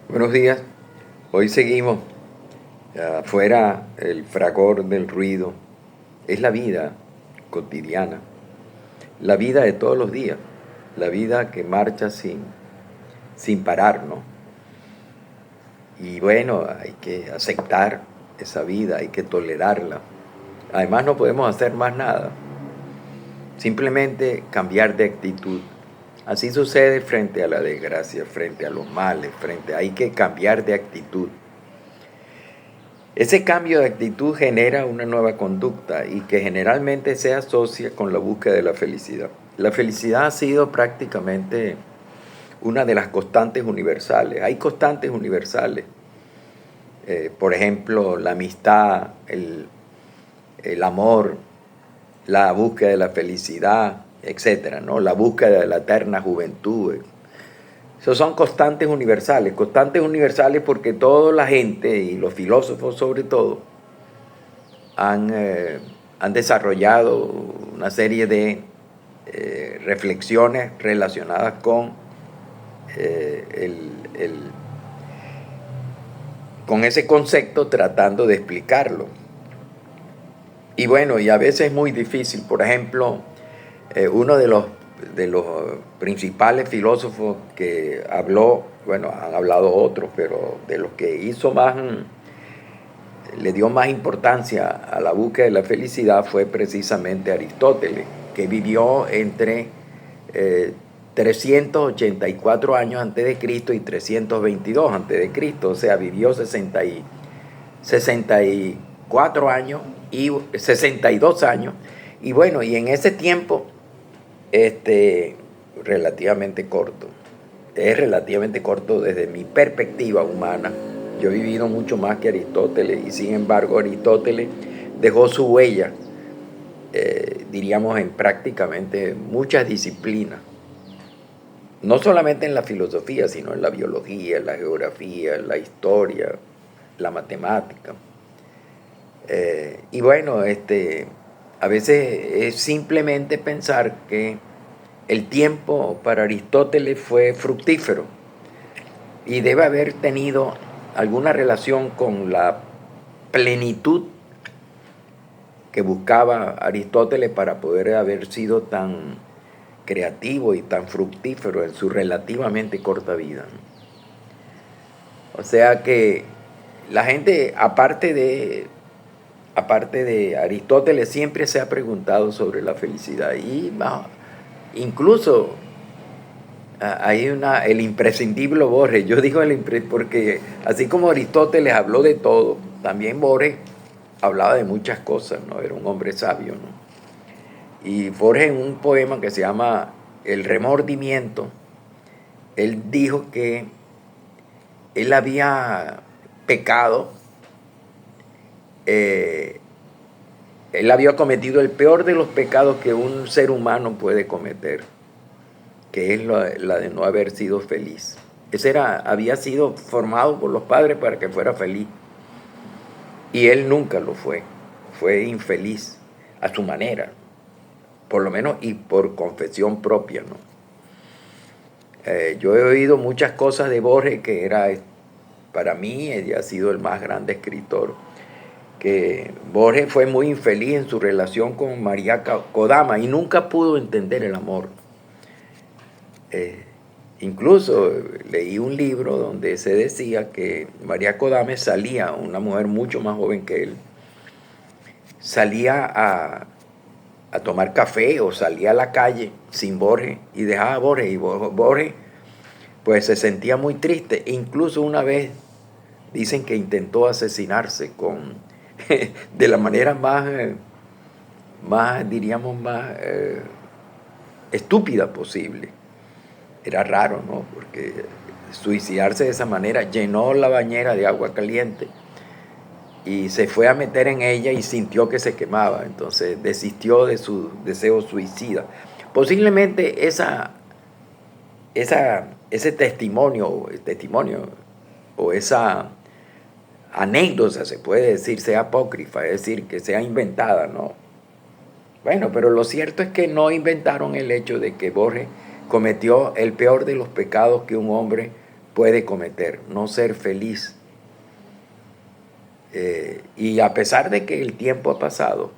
Buenos días. Hoy seguimos. Afuera el fragor del ruido es la vida cotidiana, la vida de todos los días, la vida que marcha sin parar, ¿no? Y bueno, hay que aceptar esa vida, hay que tolerarla. Además no podemos hacer más nada, simplemente cambiar de actitud. Así sucede frente a la desgracia, frente a los males, hay que cambiar de actitud. Ese cambio de actitud genera una nueva conducta y que generalmente se asocia con la búsqueda de la felicidad. La felicidad ha sido prácticamente una de las constantes universales. Hay constantes universales. Por ejemplo, la amistad, el amor, la búsqueda de la felicidad, etcétera, ¿no? La búsqueda de la eterna juventud. Esos son constantes universales porque toda la gente y los filósofos sobre todo han desarrollado una serie de reflexiones relacionadas con, con ese concepto, tratando de explicarlo. Y bueno, y a veces es muy difícil. Por ejemplo, uno de los principales filósofos que habló, bueno, han hablado otros, pero de los que hizo más, le dio más importancia a la búsqueda de la felicidad fue precisamente Aristóteles, que vivió entre 384 años antes de Cristo y 322 antes de Cristo, o sea, vivió 64 años y 62 años, y bueno, y en ese tiempo relativamente corto. Es relativamente corto desde mi perspectiva humana. Yo he vivido mucho más que Aristóteles y sin embargo Aristóteles dejó su huella, diríamos, en prácticamente muchas disciplinas. No solamente en la filosofía, sino en la biología, en la geografía, en la historia, la matemática. Y bueno, a veces es simplemente pensar que el tiempo para Aristóteles fue fructífero y debe haber tenido alguna relación con la plenitud que buscaba Aristóteles para poder haber sido tan creativo y tan fructífero en su relativamente corta vida. O sea que la gente, aparte de Aristóteles, siempre se ha preguntado sobre la felicidad y incluso hay el imprescindible Borges. Yo digo porque así como Aristóteles habló de todo, también Borges hablaba de muchas cosas, ¿no? Era un hombre sabio, ¿no? Y Borges, en un poema que se llama El remordimiento, él dijo que él había pecado, él había cometido el peor de los pecados que un ser humano puede cometer, que es la de no haber sido feliz. Había sido formado por los padres para que fuera feliz. Y él nunca lo fue. Fue infeliz a su manera, por lo menos, y por confesión propia, ¿no? Yo he oído muchas cosas de Borges, que para mí, ha sido el más grande escritor, que Borges fue muy infeliz en su relación con María Kodama y nunca pudo entender el amor. Incluso leí un libro donde se decía que María Kodama salía, una mujer mucho más joven que él, salía a tomar café o salía a la calle sin Borges y dejaba a Borges, y Borges pues se sentía muy triste. Incluso una vez dicen que intentó asesinarse de la manera diríamos, más estúpida posible. Era raro, ¿no? Porque suicidarse de esa manera, llenó la bañera de agua caliente y se fue a meter en ella y sintió que se quemaba. Entonces desistió de su deseo suicida. Posiblemente ese testimonio o esa anécdota, se puede decir, sea apócrifa, es decir, que sea inventada, ¿no? Bueno, pero lo cierto es que no inventaron el hecho de que Borges cometió el peor de los pecados que un hombre puede cometer, no ser feliz. Y a pesar de que el tiempo ha pasado,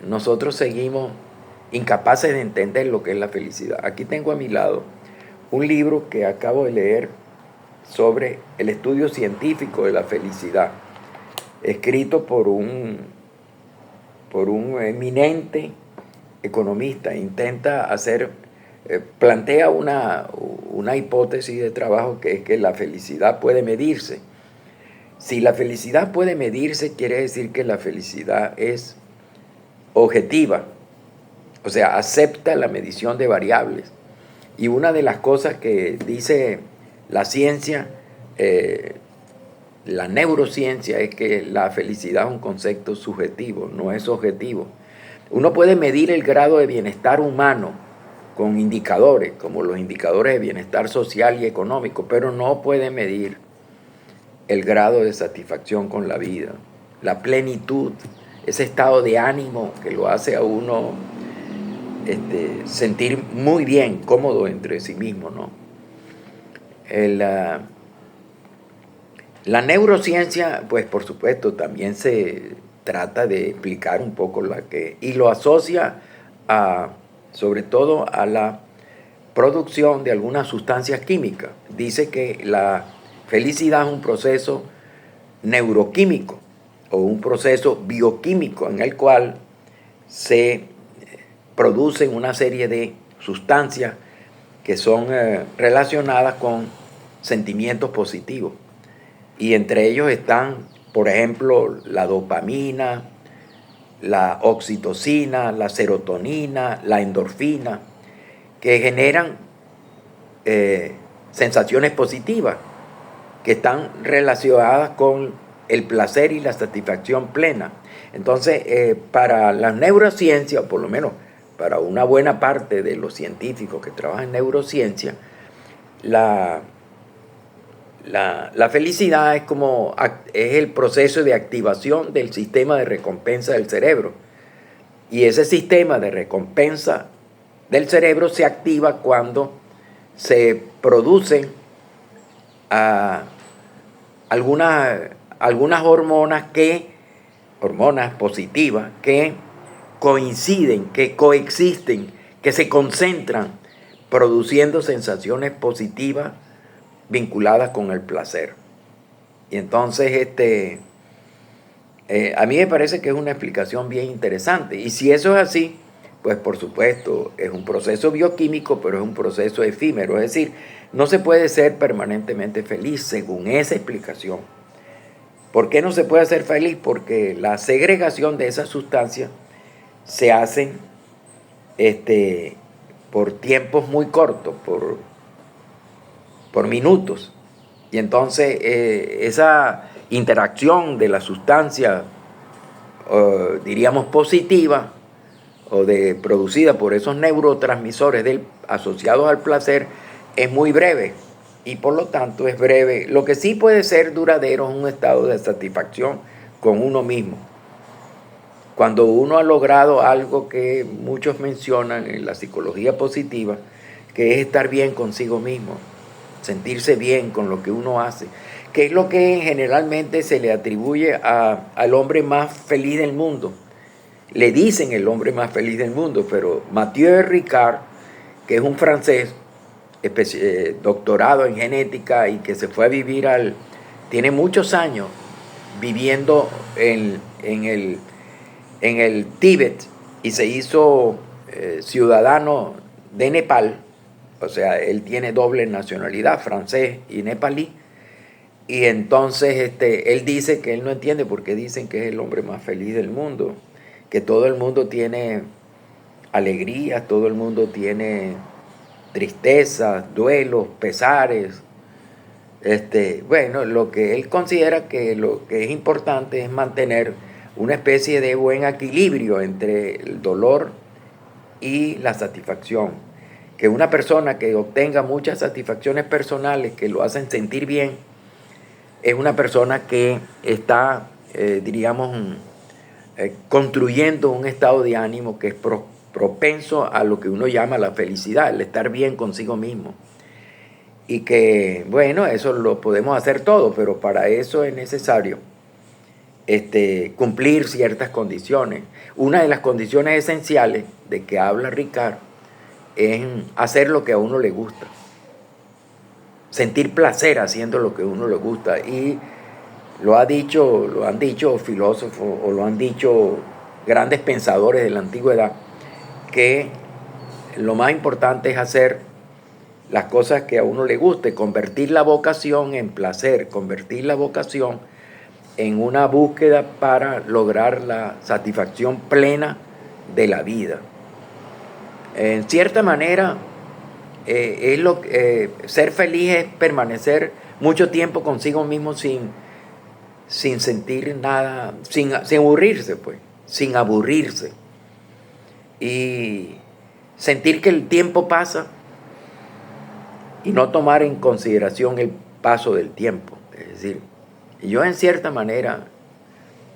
nosotros seguimos incapaces de entender lo que es la felicidad. Aquí tengo a mi lado un libro que acabo de leer sobre el estudio científico de la felicidad, escrito por un eminente economista. Plantea una hipótesis de trabajo, que es que la felicidad puede medirse. Si la felicidad puede medirse, quiere decir que la felicidad es objetiva, o sea, acepta la medición de variables. Y una de las cosas que dice la ciencia, la neurociencia, es que la felicidad es un concepto subjetivo, no es objetivo. Uno puede medir el grado de bienestar humano con indicadores, como los indicadores de bienestar social y económico, pero no puede medir el grado de satisfacción con la vida, la plenitud, ese estado de ánimo que lo hace a uno sentir muy bien, cómodo entre sí mismo, ¿no? La neurociencia, pues por supuesto, también se trata de explicar un poco y lo asocia sobre todo a la producción de algunas sustancias químicas. Dice que la felicidad es un proceso neuroquímico o un proceso bioquímico en el cual se producen una serie de sustancias que son relacionadas con sentimientos positivos. Y entre ellos están, por ejemplo, la dopamina, la oxitocina, la serotonina, la endorfina, que generan sensaciones positivas que están relacionadas con el placer y la satisfacción plena. Entonces, para la neurociencia, o por lo menos para una buena parte de los científicos que trabajan en neurociencia, la felicidad es el proceso de activación del sistema de recompensa del cerebro. Y ese sistema de recompensa del cerebro se activa cuando se producen algunas hormonas positivas que coinciden, que coexisten, que se concentran, produciendo sensaciones positivas vinculadas con el placer. Y entonces a mí me parece que es una explicación bien interesante. Y si eso es así, pues por supuesto es un proceso bioquímico, pero es un proceso efímero. Es decir, no se puede ser permanentemente feliz según esa explicación. ¿Por qué no se puede ser feliz? Porque la segregación de esas sustancias se hacen por tiempos muy cortos, por minutos. Y entonces esa interacción de la sustancia, diríamos positiva, producida por esos neurotransmisores asociados al placer, es muy breve. Y por lo tanto es breve. Lo que sí puede ser duradero es un estado de satisfacción con uno mismo. Cuando uno ha logrado algo que muchos mencionan en la psicología positiva, que es estar bien consigo mismo, sentirse bien con lo que uno hace, que es lo que generalmente se le atribuye al hombre más feliz del mundo. Le dicen el hombre más feliz del mundo, pero Mathieu Ricard, que es un francés, doctorado en genética y que se fue a vivir tiene muchos años viviendo en el Tíbet y se hizo ciudadano de Nepal. O sea, él tiene doble nacionalidad, francés y nepalí. Y entonces él dice que él no entiende por qué dicen que es el hombre más feliz del mundo, que todo el mundo tiene alegrías, todo el mundo tiene tristezas, duelos, pesares. Bueno, lo que él considera que lo que es importante es mantener una especie de buen equilibrio entre el dolor y la satisfacción. Que una persona que obtenga muchas satisfacciones personales que lo hacen sentir bien, es una persona que está, construyendo un estado de ánimo que es propenso a lo que uno llama la felicidad, el estar bien consigo mismo. y que, bueno, eso lo podemos hacer todo, pero para eso es necesario cumplir ciertas condiciones. Una de las condiciones esenciales de que habla Ricard es hacer lo que a uno le gusta, sentir placer haciendo lo que a uno le gusta. Y lo han dicho filósofos o lo han dicho grandes pensadores de la antigüedad, que lo más importante es hacer las cosas que a uno le guste, convertir la vocación en placer, convertir la vocación en una búsqueda para lograr la satisfacción plena de la vida. En cierta manera, ser feliz es permanecer mucho tiempo consigo mismo sin sentir nada, sin aburrirse, pues, sin aburrirse. Y sentir que el tiempo pasa y no tomar en consideración el paso del tiempo. Es decir, yo en cierta manera,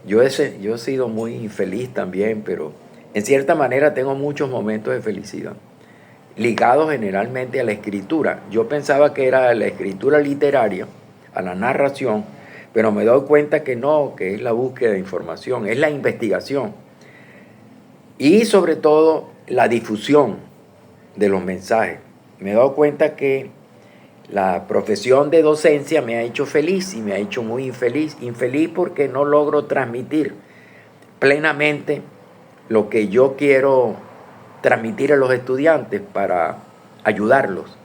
yo he sido muy infeliz también, pero en cierta manera tengo muchos momentos de felicidad, ligados generalmente a la escritura. Yo pensaba que era la escritura literaria, a la narración, pero me doy cuenta que no, que es la búsqueda de información, es la investigación. Y sobre todo la difusión de los mensajes. Me he dado cuenta que la profesión de docencia me ha hecho feliz y me ha hecho muy infeliz. Infeliz porque no logro transmitir plenamente lo que yo quiero transmitir a los estudiantes para ayudarlos.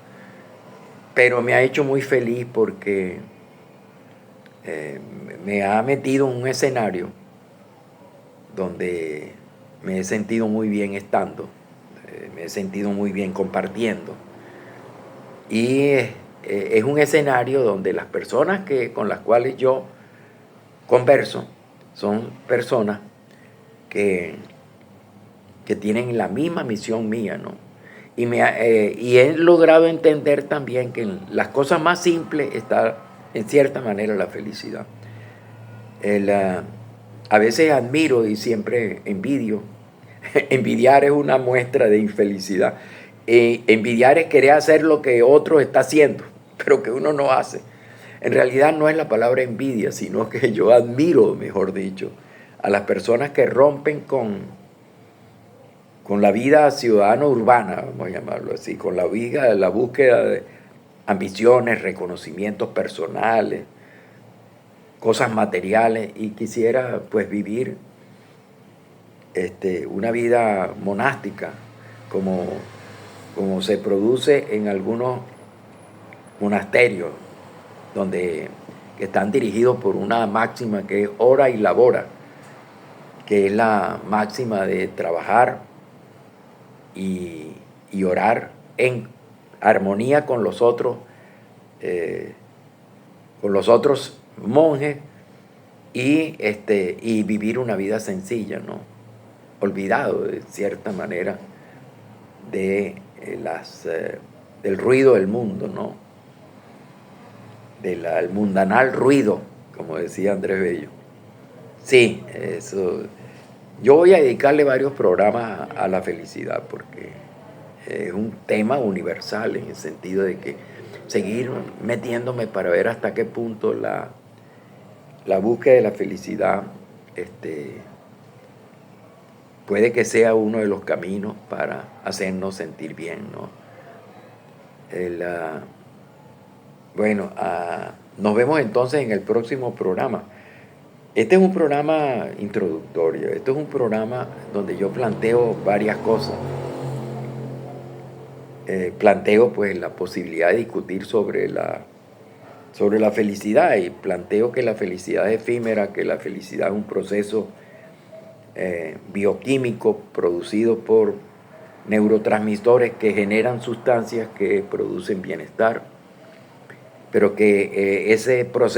Pero me ha hecho muy feliz porque me ha metido en un escenario donde me he sentido muy bien estando, me he sentido muy bien compartiendo. Y es un escenario donde las personas con las cuales yo converso son personas que tienen la misma misión mía, ¿no? Y he logrado entender también que en las cosas más simples está, en cierta manera, la felicidad. A veces admiro y siempre envidio. Envidiar es una muestra de infelicidad. Envidiar es querer hacer lo que otro está haciendo, pero que uno no hace. En realidad no es la palabra envidia, sino que yo admiro, mejor dicho, a las personas que rompen con la vida ciudadana urbana, vamos a llamarlo así, con la búsqueda de ambiciones, reconocimientos personales, cosas materiales, y quisiera pues vivir una vida monástica como se produce en algunos monasterios que están dirigidos por una máxima que es ora y labora, que es la máxima de trabajar y orar en armonía con los otros monjes y vivir una vida sencilla, ¿no? Olvidado de cierta manera de del ruido del mundo, ¿no? El mundanal ruido, como decía Andrés Bello. Sí, eso. Yo voy a dedicarle varios programas a la felicidad porque es un tema universal en el sentido de que seguir metiéndome para ver hasta qué punto la búsqueda de la felicidad puede que sea uno de los caminos para hacernos sentir bien, ¿no? Nos vemos entonces en el próximo programa. Este es un programa introductorio, este es un programa donde yo planteo varias cosas. Planteo pues la posibilidad de discutir sobre la felicidad, y planteo que la felicidad es efímera, que la felicidad es un proceso bioquímico producido por neurotransmisores que generan sustancias que producen bienestar, pero que ese proceso